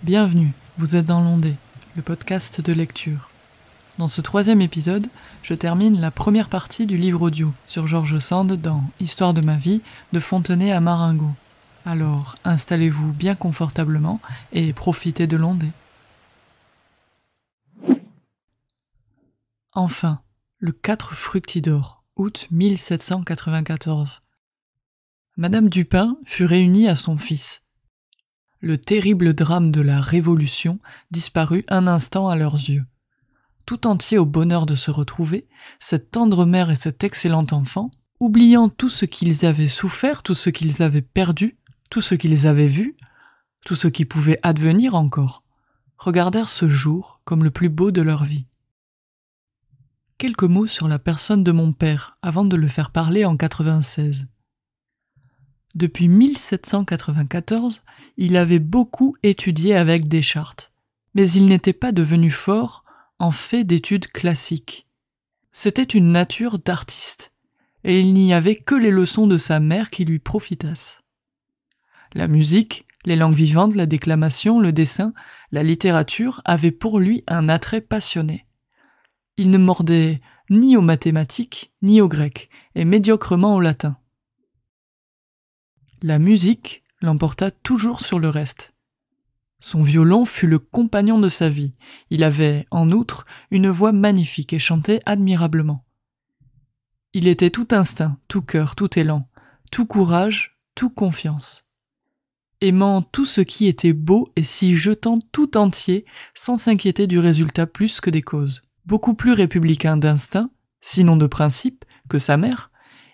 Bienvenue, vous êtes dans l'Ondée, le podcast de lecture. Dans ce 3e épisode, je termine la première partie du livre audio sur George Sand dans Histoire de ma vie, de Fontenay à Marengo. Alors, installez-vous bien confortablement et profitez de l'Ondée. Enfin, le 4 Fructidor, août 1794. Madame Dupin fut réunie à son fils. Le terrible drame de la Révolution disparut un instant à leurs yeux. Tout entier au bonheur de se retrouver, cette tendre mère et cet excellent enfant, oubliant tout ce qu'ils avaient souffert, tout ce qu'ils avaient perdu, tout ce qu'ils avaient vu, tout ce qui pouvait advenir encore, regardèrent ce jour comme le plus beau de leur vie. Quelques mots sur la personne de mon père, avant de le faire parler en 96. Depuis 1794, il avait beaucoup étudié avec Deschartres, mais il n'était pas devenu fort en fait d'études classiques. C'était une nature d'artiste, et il n'y avait que les leçons de sa mère qui lui profitassent. La musique, les langues vivantes, la déclamation, le dessin, la littérature avaient pour lui un attrait passionné. Il ne mordait ni aux mathématiques, ni au grec, et médiocrement au latin. La musique l'emporta toujours sur le reste. Son violon fut le compagnon de sa vie. Il avait, en outre, une voix magnifique et chantait admirablement. Il était tout instinct, tout cœur, tout élan, tout courage, tout confiance. Aimant tout ce qui était beau et s'y jetant tout entier sans s'inquiéter du résultat plus que des causes. Beaucoup plus républicain d'instinct, sinon de principe, que sa mère,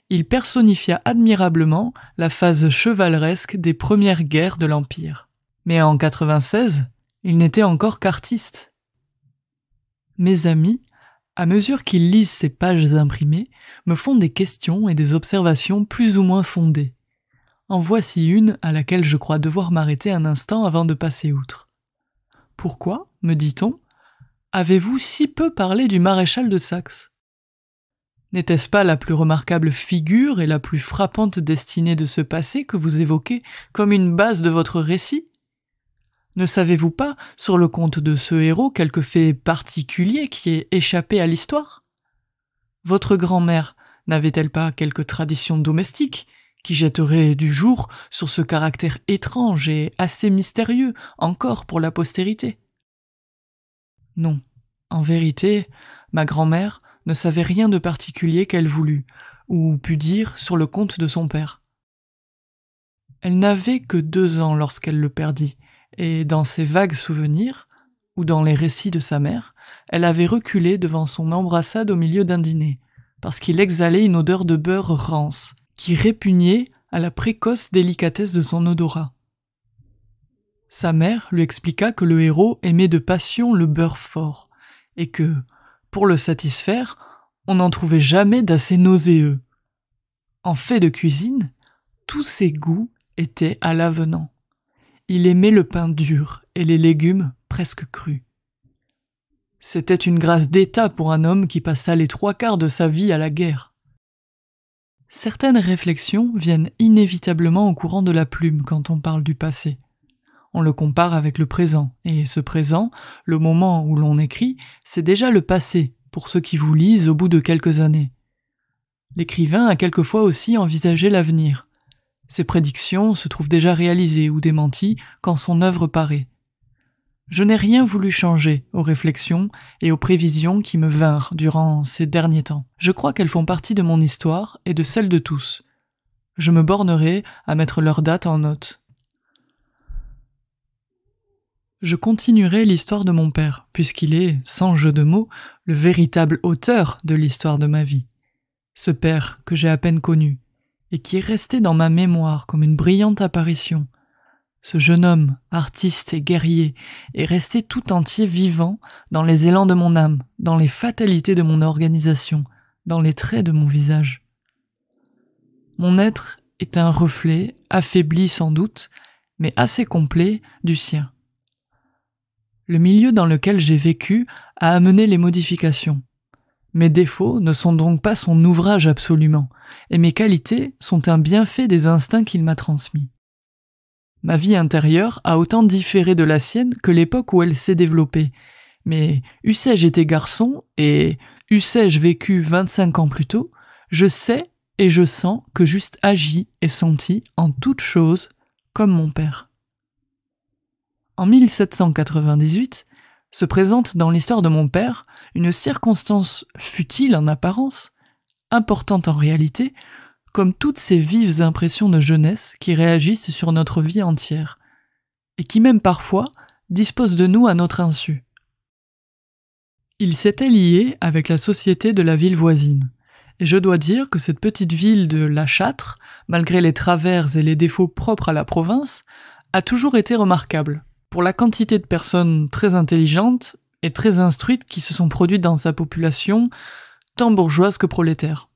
il personnifia admirablement la phase chevaleresque des premières guerres de l'Empire. Mais en 96, il n'était encore qu'artiste. Mes amis, à mesure qu'ils lisent ces pages imprimées, me font des questions et des observations plus ou moins fondées. En voici une à laquelle je crois devoir m'arrêter un instant avant de passer outre. Pourquoi, me dit-on, avez-vous si peu parlé du maréchal de Saxe ? N'était-ce pas la plus remarquable figure et la plus frappante destinée de ce passé que vous évoquez comme une base de votre récit ? Ne savez-vous pas, sur le compte de ce héros, quelque fait particulier qui est échappé à l'histoire ? Votre grand-mère n'avait-elle pas quelque tradition domestique qui jetterait du jour sur ce caractère étrange et assez mystérieux encore pour la postérité ? Non, en vérité, ma grand-mère ne savait rien de particulier qu'elle voulût, ou pût dire sur le compte de son père. Elle n'avait que 2 ans lorsqu'elle le perdit, et dans ses vagues souvenirs, ou dans les récits de sa mère, elle avait reculé devant son embrassade au milieu d'un dîner, parce qu'il exhalait une odeur de beurre rance, qui répugnait à la précoce délicatesse de son odorat. Sa mère lui expliqua que le héros aimait de passion le beurre fort, et que, pour le satisfaire, on n'en trouvait jamais d'assez nauséeux. En fait de cuisine, tous ses goûts étaient à l'avenant. Il aimait le pain dur et les légumes presque crus. C'était une grâce d'état pour un homme qui passa les 3/4 de sa vie à la guerre. Certaines réflexions viennent inévitablement au courant de la plume quand on parle du passé. On le compare avec le présent, et ce présent, le moment où l'on écrit, c'est déjà le passé, pour ceux qui vous lisent au bout de quelques années. L'écrivain a quelquefois aussi envisagé l'avenir. Ses prédictions se trouvent déjà réalisées ou démenties quand son œuvre paraît. Je n'ai rien voulu changer aux réflexions et aux prévisions qui me vinrent durant ces derniers temps. Je crois qu'elles font partie de mon histoire et de celle de tous. Je me bornerai à mettre leur date en note. Je continuerai l'histoire de mon père, puisqu'il est, sans jeu de mots, le véritable auteur de l'histoire de ma vie. Ce père que j'ai à peine connu, et qui est resté dans ma mémoire comme une brillante apparition. Ce jeune homme, artiste et guerrier, est resté tout entier vivant dans les élans de mon âme, dans les fatalités de mon organisation, dans les traits de mon visage. Mon être est un reflet, affaibli sans doute, mais assez complet, du sien. Le milieu dans lequel j'ai vécu a amené les modifications. Mes défauts ne sont donc pas son ouvrage absolument, et mes qualités sont un bienfait des instincts qu'il m'a transmis. Ma vie intérieure a autant différé de la sienne que l'époque où elle s'est développée. Mais eussé-je été garçon et eussé-je vécu 25 ans plus tôt, je sais et je sens que j'eusse agi et senti en toute chose comme mon père. En 1798, se présente dans l'histoire de mon père une circonstance futile en apparence, importante en réalité, comme toutes ces vives impressions de jeunesse qui réagissent sur notre vie entière, et qui même parfois disposent de nous à notre insu. Il s'était lié avec la société de la ville voisine, et je dois dire que cette petite ville de La Châtre, malgré les travers et les défauts propres à la province, a toujours été remarquable, pour la quantité de personnes très intelligentes et très instruites qui se sont produites dans sa population, tant bourgeoise que prolétaire.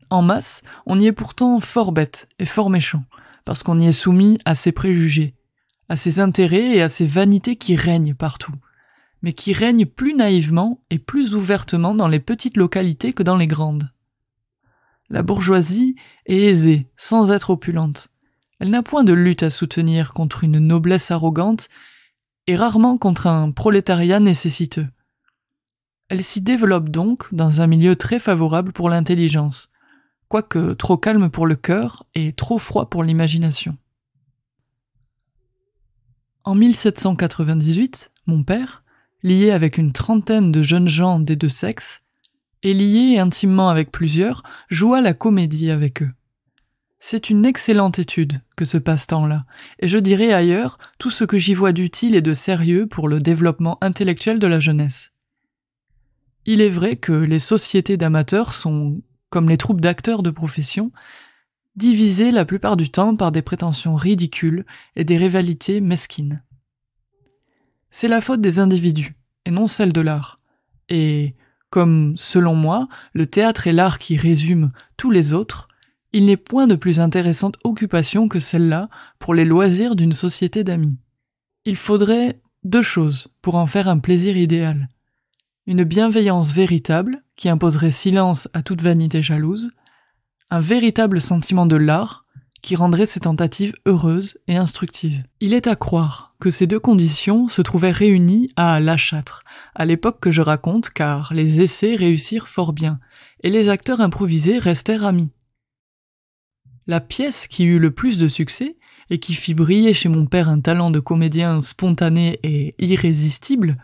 En masse, on y est pourtant fort bête et fort méchant, parce qu'on y est soumis à ses préjugés, à ses intérêts et à ses vanités qui règnent partout, mais qui règnent plus naïvement et plus ouvertement dans les petites localités que dans les grandes. La bourgeoisie est aisée, sans être opulente. Elle n'a point de lutte à soutenir contre une noblesse arrogante et rarement contre un prolétariat nécessiteux. Elle s'y développe donc dans un milieu très favorable pour l'intelligence, quoique trop calme pour le cœur et trop froid pour l'imagination. En 1798, mon père, lié avec une trentaine de jeunes gens des deux sexes, et lié intimement avec plusieurs, joua la comédie avec eux. C'est une excellente étude que ce passe-temps-là, et je dirais ailleurs tout ce que j'y vois d'utile et de sérieux pour le développement intellectuel de la jeunesse. Il est vrai que les sociétés d'amateurs sont, comme les troupes d'acteurs de profession, divisées la plupart du temps par des prétentions ridicules et des rivalités mesquines. C'est la faute des individus, et non celle de l'art. Et, comme, selon moi, le théâtre est l'art qui résume tous les autres, il n'est point de plus intéressante occupation que celle-là pour les loisirs d'une société d'amis. Il faudrait 2 choses pour en faire un plaisir idéal. Une bienveillance véritable, qui imposerait silence à toute vanité jalouse, un véritable sentiment de l'art, qui rendrait ces tentatives heureuses et instructives. Il est à croire que ces 2 conditions se trouvaient réunies à La Châtre, à l'époque que je raconte, car les essais réussirent fort bien, et les acteurs improvisés restèrent amis. La pièce qui eut le plus de succès, et qui fit briller chez mon père un talent de comédien spontané et irrésistible,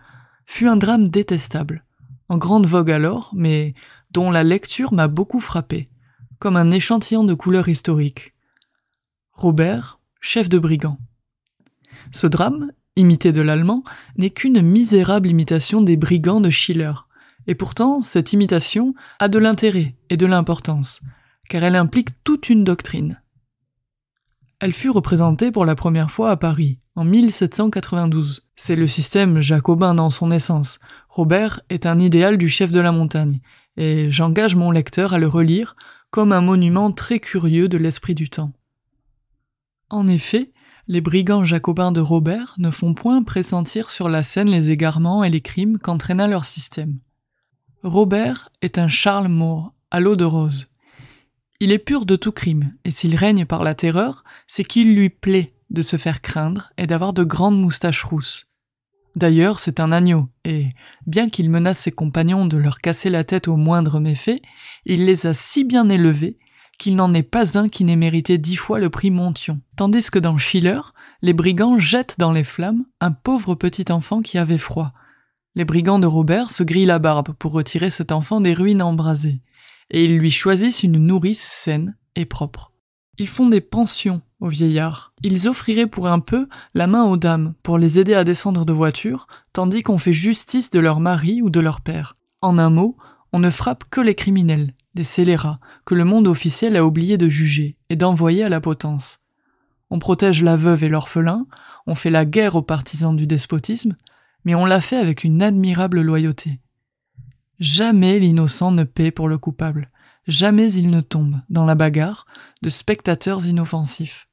fut un drame détestable, en grande vogue alors, mais dont la lecture m'a beaucoup frappé, comme un échantillon de couleur historique. Robert, chef de brigands. Ce drame, imité de l'allemand, n'est qu'une misérable imitation des brigands de Schiller, et pourtant cette imitation a de l'intérêt et de l'importance, car elle implique toute une doctrine. Elle fut représentée pour la première fois à Paris, en 1792. C'est le système jacobin dans son essence. Robert est un idéal du chef de la montagne, et j'engage mon lecteur à le relire comme un monument très curieux de l'esprit du temps. En effet, les brigands jacobins de Robert ne font point pressentir sur la scène les égarements et les crimes qu'entraîna leur système. Robert est un Charles Moore, à l'eau de rose. Il est pur de tout crime, et s'il règne par la terreur, c'est qu'il lui plaît de se faire craindre et d'avoir de grandes moustaches rousses. D'ailleurs, c'est un agneau, et, bien qu'il menace ses compagnons de leur casser la tête au moindre méfait, il les a si bien élevés qu'il n'en est pas un qui n'ait mérité 10 fois le prix Monthyon. Tandis que dans Schiller, les brigands jettent dans les flammes un pauvre petit enfant qui avait froid. Les brigands de Robert se grillent la barbe pour retirer cet enfant des ruines embrasées, et ils lui choisissent une nourrice saine et propre. Ils font des pensions aux vieillards. Ils offriraient pour un peu la main aux dames pour les aider à descendre de voiture, tandis qu'on fait justice de leur mari ou de leur père. En un mot, on ne frappe que les criminels, les scélérats, que le monde officiel a oublié de juger et d'envoyer à la potence. On protège la veuve et l'orphelin, on fait la guerre aux partisans du despotisme, mais on l'a fait avec une admirable loyauté. Jamais l'innocent ne paie pour le coupable, jamais il ne tombe, dans la bagarre, de spectateurs inoffensifs.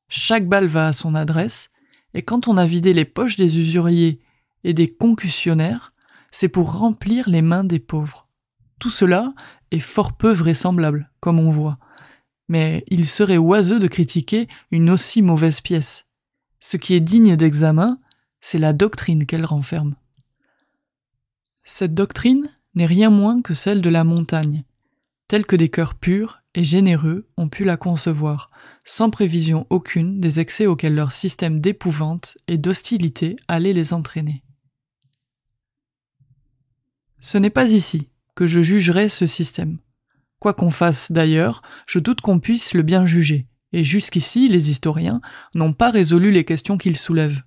Chaque balle va à son adresse, et quand on a vidé les poches des usuriers et des concussionnaires, c'est pour remplir les mains des pauvres. Tout cela est fort peu vraisemblable, comme on voit, mais il serait oiseux de critiquer une aussi mauvaise pièce. Ce qui est digne d'examen, c'est la doctrine qu'elle renferme. Cette doctrine n'est rien moins que celle de la montagne, telle que des cœurs purs et généreux ont pu la concevoir, sans prévision aucune des excès auxquels leur système d'épouvante et d'hostilité allait les entraîner. Ce n'est pas ici que je jugerai ce système. Quoi qu'on fasse d'ailleurs, je doute qu'on puisse le bien juger, et jusqu'ici les historiens n'ont pas résolu les questions qu'il soulève.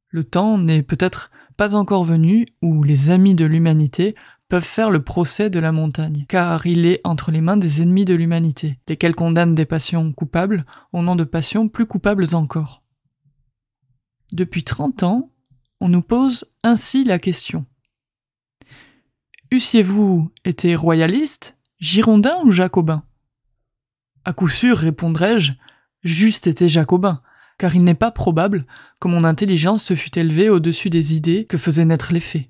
Le temps n'est peut-être pas encore venu où les amis de l'humanité peuvent faire le procès de la montagne, car il est entre les mains des ennemis de l'humanité, lesquels condamnent des passions coupables au nom de passions plus coupables encore. Depuis 30 ans, on nous pose ainsi la question. Eussiez-vous été royaliste, girondin ou jacobin ? À coup sûr, répondrai-je, juste été jacobin, car il n'est pas probable que mon intelligence se fût élevée au-dessus des idées que faisaient naître les faits.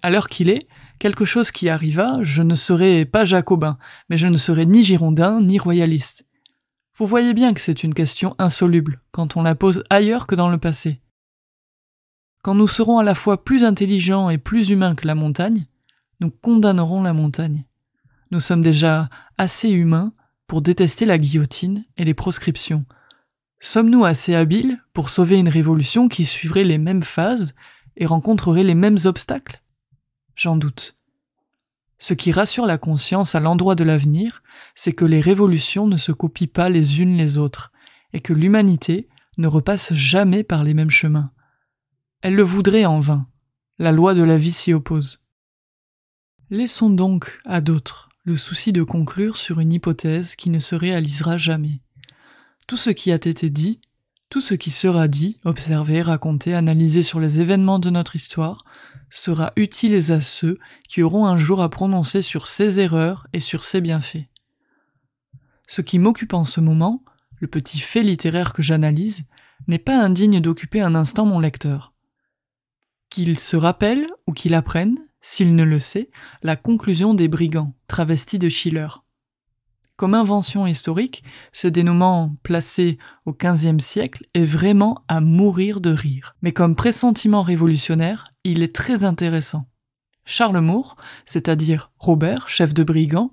À l'heure qu'il est, quelque chose qui arriva, je ne serai pas jacobin, mais je ne serai ni girondin ni royaliste. Vous voyez bien que c'est une question insoluble quand on la pose ailleurs que dans le passé. Quand nous serons à la fois plus intelligents et plus humains que la montagne, nous condamnerons la montagne. Nous sommes déjà assez humains pour détester la guillotine et les proscriptions. Sommes-nous assez habiles pour sauver une révolution qui suivrait les mêmes phases et rencontrerait les mêmes obstacles ? J'en doute. Ce qui rassure la conscience à l'endroit de l'avenir, c'est que les révolutions ne se copient pas les unes les autres, et que l'humanité ne repasse jamais par les mêmes chemins. Elle le voudrait en vain. La loi de la vie s'y oppose. Laissons donc à d'autres le souci de conclure sur une hypothèse qui ne se réalisera jamais. Tout ce qui a été dit, tout ce qui sera dit, observé, raconté, analysé sur les événements de notre histoire, sera utile à ceux qui auront un jour à prononcer sur ses erreurs et sur ses bienfaits. Ce qui m'occupe en ce moment, le petit fait littéraire que j'analyse, n'est pas indigne d'occuper un instant mon lecteur. Qu'il se rappelle ou qu'il apprenne, s'il ne le sait, la conclusion des Brigands, travestis de Schiller. Comme invention historique, ce dénouement placé au XVe siècle est vraiment à mourir de rire. Mais comme pressentiment révolutionnaire, il est très intéressant. Charles Moore, c'est-à-dire Robert, chef de brigands,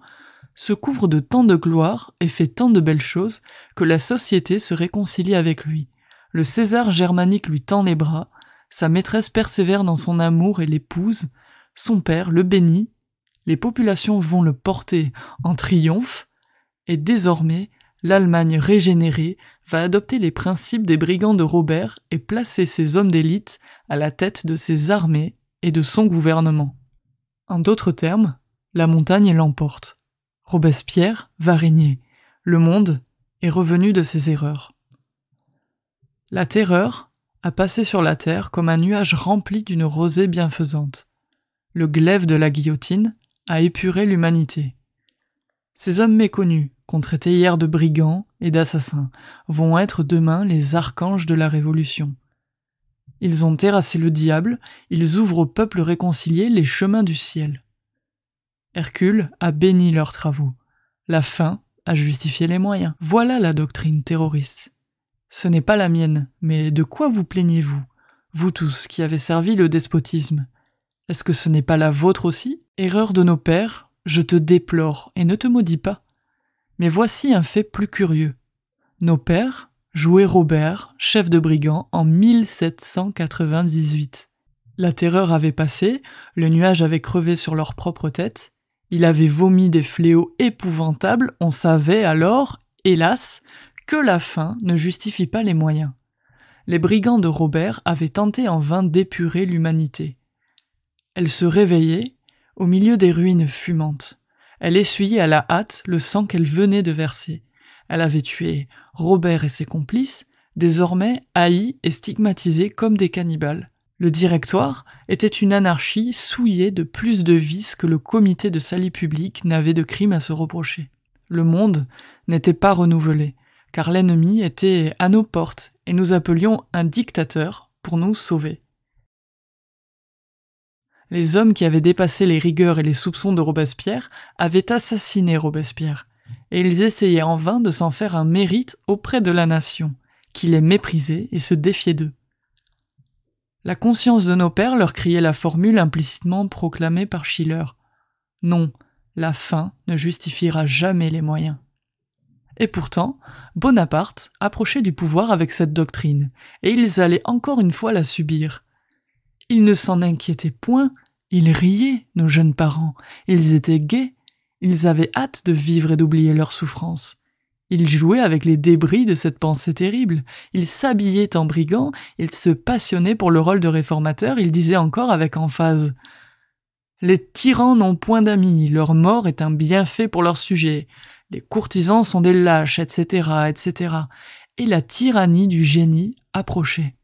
se couvre de tant de gloire et fait tant de belles choses que la société se réconcilie avec lui. Le César germanique lui tend les bras, sa maîtresse persévère dans son amour et l'épouse, son père le bénit, les populations vont le porter en triomphe, et désormais, l'Allemagne régénérée va adopter les principes des brigands de Robert et placer ses hommes d'élite à la tête de ses armées et de son gouvernement. En d'autres termes, la montagne l'emporte. Robespierre va régner. Le monde est revenu de ses erreurs. La terreur a passé sur la terre comme un nuage rempli d'une rosée bienfaisante. Le glaive de la guillotine a épuré l'humanité. Ces hommes méconnus, qu'on traitait hier de brigands et d'assassins, vont être demain les archanges de la Révolution. Ils ont terrassé le diable, ils ouvrent au peuple réconcilié les chemins du ciel. Hercule a béni leurs travaux. La fin a justifié les moyens. Voilà la doctrine terroriste. Ce n'est pas la mienne, mais de quoi vous plaignez-vous, vous tous qui avez servi le despotisme? Est-ce que ce n'est pas la vôtre aussi? Erreur de nos pères, je te déplore et ne te maudis pas. Mais voici un fait plus curieux. Nos pères jouaient Robert, chef de brigands, en 1798. La terreur avait passé, le nuage avait crevé sur leur propre tête, il avait vomi des fléaux épouvantables, on savait alors, hélas, que la fin ne justifie pas les moyens. Les brigands de Robert avaient tenté en vain d'épurer l'humanité. Elle se réveillait au milieu des ruines fumantes. Elle essuyait à la hâte le sang qu'elle venait de verser. Elle avait tué Robert et ses complices, désormais haïs et stigmatisés comme des cannibales. Le directoire était une anarchie souillée de plus de vices que le comité de salut public n'avait de crimes à se reprocher. Le monde n'était pas renouvelé, car l'ennemi était à nos portes et nous appelions un dictateur pour nous sauver. Les hommes qui avaient dépassé les rigueurs et les soupçons de Robespierre avaient assassiné Robespierre. et ils essayaient en vain de s'en faire un mérite auprès de la nation, qui les méprisait et se défiait d'eux. La conscience de nos pères leur criait la formule implicitement proclamée par Schiller. Non, la fin ne justifiera jamais les moyens. Et pourtant, Bonaparte approchait du pouvoir avec cette doctrine, et ils allaient encore une fois la subir. Ils ne s'en inquiétaient point, ils riaient, nos jeunes parents, ils étaient gais, ils avaient hâte de vivre et d'oublier leurs souffrances. Ils jouaient avec les débris de cette pensée terrible, ils s'habillaient en brigands, ils se passionnaient pour le rôle de réformateur, ils disaient encore avec emphase « Les tyrans n'ont point d'amis, leur mort est un bienfait pour leur sujet, les courtisans sont des lâches, etc., etc. » Et la tyrannie du génie approchait.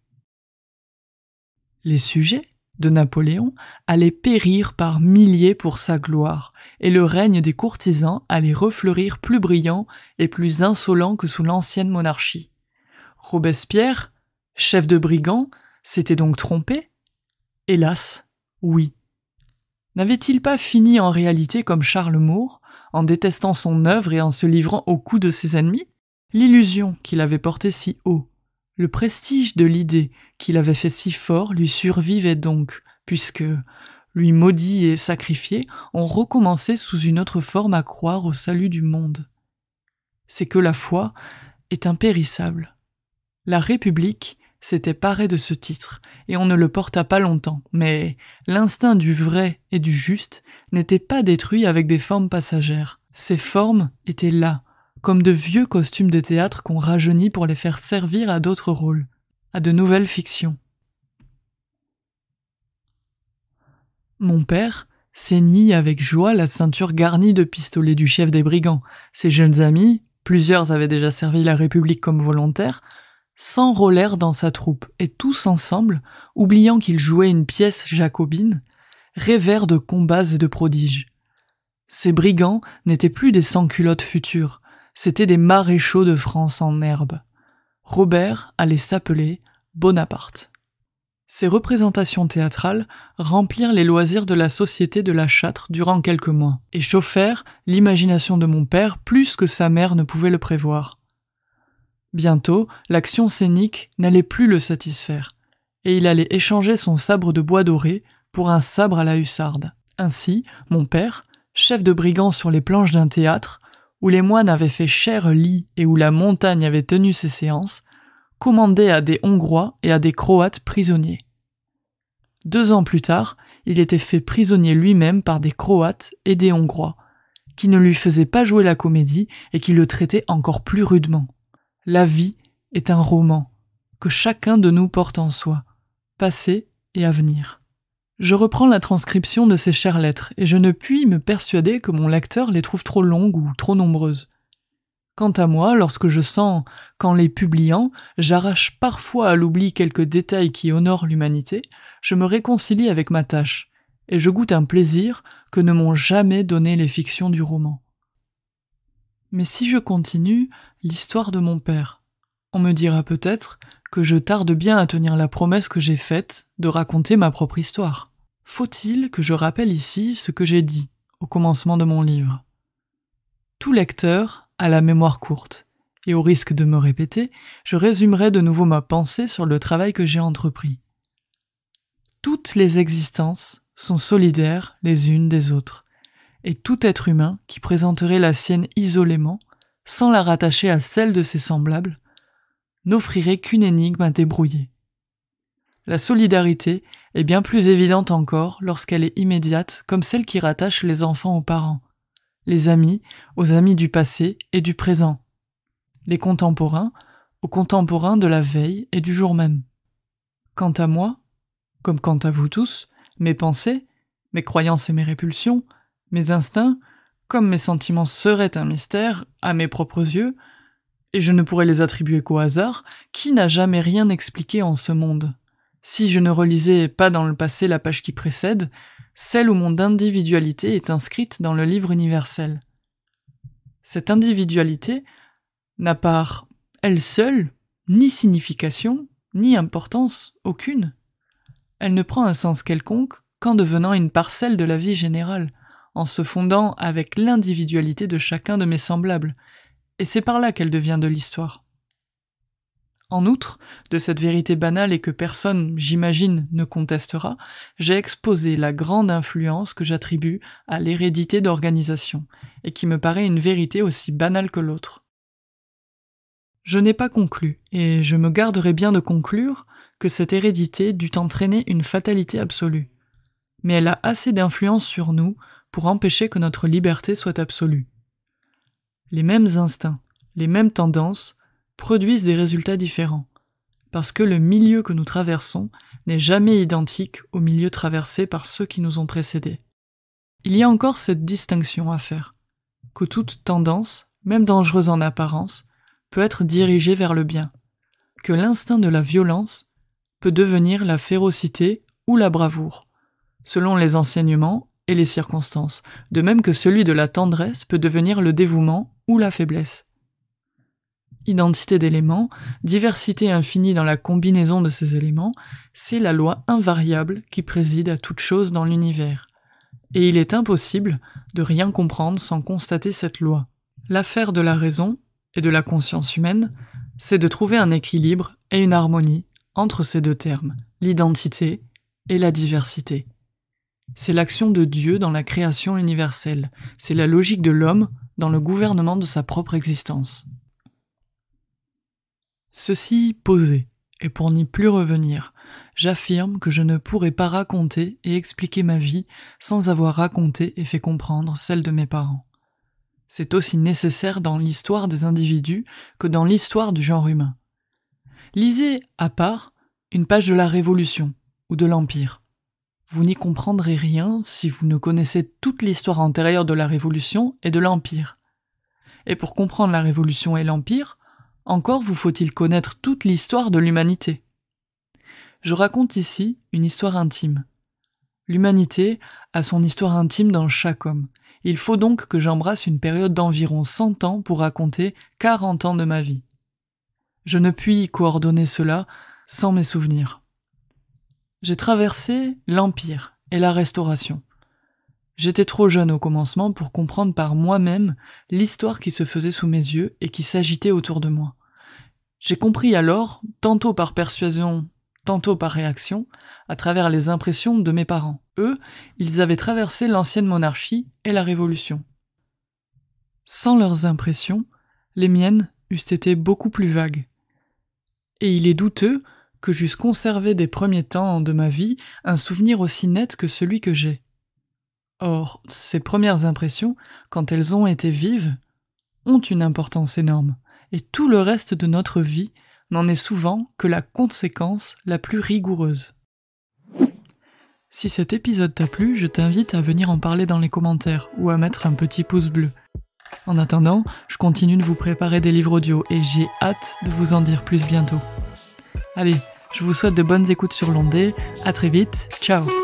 Les sujets de Napoléon allaient périr par milliers pour sa gloire, et le règne des courtisans allait refleurir plus brillant et plus insolent que sous l'ancienne monarchie. Robespierre, chef de brigands, s'était donc trompé? Hélas, oui. N'avait-il pas fini en réalité comme Charles Moore, en détestant son œuvre et en se livrant aux coups de ses ennemis? L'illusion qu'il avait portée si haut, le prestige de l'idée qu'il avait fait si fort lui survivait donc, puisque, lui maudit et sacrifié, on recommençait sous une autre forme à croire au salut du monde. C'est que la foi est impérissable. La République s'était parée de ce titre, et on ne le porta pas longtemps, mais l'instinct du vrai et du juste n'était pas détruit avec des formes passagères. Ces formes étaient là, comme de vieux costumes de théâtre qu'on rajeunit pour les faire servir à d'autres rôles, à de nouvelles fictions. Mon père ceignit avec joie la ceinture garnie de pistolets du chef des brigands. Ses jeunes amis, plusieurs avaient déjà servi la République comme volontaires, s'enrôlèrent dans sa troupe, et tous ensemble, oubliant qu'ils jouaient une pièce jacobine, rêvèrent de combats et de prodiges. Ces brigands n'étaient plus des sans-culottes futurs, c'étaient des maréchaux de France en herbe. Robert allait s'appeler Bonaparte. Ces représentations théâtrales remplirent les loisirs de la société de la Châtre durant quelques mois, et chauffèrent l'imagination de mon père plus que sa mère ne pouvait le prévoir. Bientôt, l'action scénique n'allait plus le satisfaire, et il allait échanger son sabre de bois doré pour un sabre à la hussarde. Ainsi, mon père, chef de brigand sur les planches d'un théâtre, où les moines avaient fait cher lit et où la montagne avait tenu ses séances, commandait à des Hongrois et à des Croates prisonniers. 2 ans plus tard, il était fait prisonnier lui-même par des Croates et des Hongrois, qui ne lui faisaient pas jouer la comédie et qui le traitaient encore plus rudement. La vie est un roman que chacun de nous porte en soi, passé et avenir. Je reprends la transcription de ces chères lettres et je ne puis me persuader que mon lecteur les trouve trop longues ou trop nombreuses. Quant à moi, lorsque je sens qu'en les publiant, j'arrache parfois à l'oubli quelques détails qui honorent l'humanité, je me réconcilie avec ma tâche, et je goûte un plaisir que ne m'ont jamais donné les fictions du roman. Mais si je continue l'histoire de mon père, on me dira peut-être que je tarde bien à tenir la promesse que j'ai faite de raconter ma propre histoire. Faut-il que je rappelle ici ce que j'ai dit au commencement de mon livre? Tout lecteur a la mémoire courte, et au risque de me répéter, je résumerai de nouveau ma pensée sur le travail que j'ai entrepris. Toutes les existences sont solidaires les unes des autres, et tout être humain qui présenterait la sienne isolément, sans la rattacher à celle de ses semblables, n'offrirait qu'une énigme à débrouiller. La solidarité est bien plus évidente encore lorsqu'elle est immédiate, comme celle qui rattache les enfants aux parents, les amis aux amis du passé et du présent, les contemporains aux contemporains de la veille et du jour même. Quant à moi, comme quant à vous tous, mes pensées, mes croyances et mes répulsions, mes instincts, comme mes sentiments seraient un mystère à mes propres yeux, et je ne pourrais les attribuer qu'au hasard, qui n'a jamais rien expliqué en ce monde? Si je ne relisais pas dans le passé la page qui précède, celle où mon individualité est inscrite dans le livre universel. Cette individualité n'a par elle seule ni signification, ni importance aucune. Elle ne prend un sens quelconque qu'en devenant une parcelle de la vie générale, en se fondant avec l'individualité de chacun de mes semblables, et c'est par là qu'elle devient de l'histoire. En outre, de cette vérité banale et que personne, j'imagine, ne contestera, j'ai exposé la grande influence que j'attribue à l'hérédité d'organisation, et qui me paraît une vérité aussi banale que l'autre. Je n'ai pas conclu, et je me garderai bien de conclure, que cette hérédité dut entraîner une fatalité absolue. Mais elle a assez d'influence sur nous pour empêcher que notre liberté soit absolue. Les mêmes instincts, les mêmes tendances, produisent des résultats différents, parce que le milieu que nous traversons n'est jamais identique au milieu traversé par ceux qui nous ont précédés. Il y a encore cette distinction à faire, que toute tendance, même dangereuse en apparence, peut être dirigée vers le bien, que l'instinct de la violence peut devenir la férocité ou la bravoure, selon les enseignements et les circonstances, de même que celui de la tendresse peut devenir le dévouement ou la faiblesse. Identité d'éléments, diversité infinie dans la combinaison de ces éléments, c'est la loi invariable qui préside à toute chose dans l'univers. Et il est impossible de rien comprendre sans constater cette loi. L'affaire de la raison et de la conscience humaine, c'est de trouver un équilibre et une harmonie entre ces deux termes, l'identité et la diversité. C'est l'action de Dieu dans la création universelle, c'est la logique de l'homme dans le gouvernement de sa propre existence. Ceci posé, et pour n'y plus revenir, j'affirme que je ne pourrais pas raconter et expliquer ma vie sans avoir raconté et fait comprendre celle de mes parents. C'est aussi nécessaire dans l'histoire des individus que dans l'histoire du genre humain. Lisez, à part, une page de la Révolution ou de l'Empire. Vous n'y comprendrez rien si vous ne connaissez toute l'histoire antérieure de la Révolution et de l'Empire. Et pour comprendre la Révolution et l'Empire, encore vous faut-il connaître toute l'histoire de l'humanité. Je raconte ici une histoire intime. L'humanité a son histoire intime dans chaque homme. Il faut donc que j'embrasse une période d'environ 100 ans pour raconter 40 ans de ma vie. Je ne puis coordonner cela sans mes souvenirs. J'ai traversé l'Empire et la Restauration. J'étais trop jeune au commencement pour comprendre par moi-même l'histoire qui se faisait sous mes yeux et qui s'agitait autour de moi. J'ai compris alors, tantôt par persuasion, tantôt par réaction, à travers les impressions de mes parents. Eux, ils avaient traversé l'ancienne monarchie et la Révolution. Sans leurs impressions, les miennes eussent été beaucoup plus vagues. Et il est douteux que j'eusse conservé des premiers temps de ma vie un souvenir aussi net que celui que j'ai. Or, ces premières impressions, quand elles ont été vives, ont une importance énorme, et tout le reste de notre vie n'en est souvent que la conséquence la plus rigoureuse. Si cet épisode t'a plu, je t'invite à venir en parler dans les commentaires ou à mettre un petit pouce bleu. En attendant, je continue de vous préparer des livres audio et j'ai hâte de vous en dire plus bientôt. Allez, je vous souhaite de bonnes écoutes sur l'ondée, à très vite, ciao!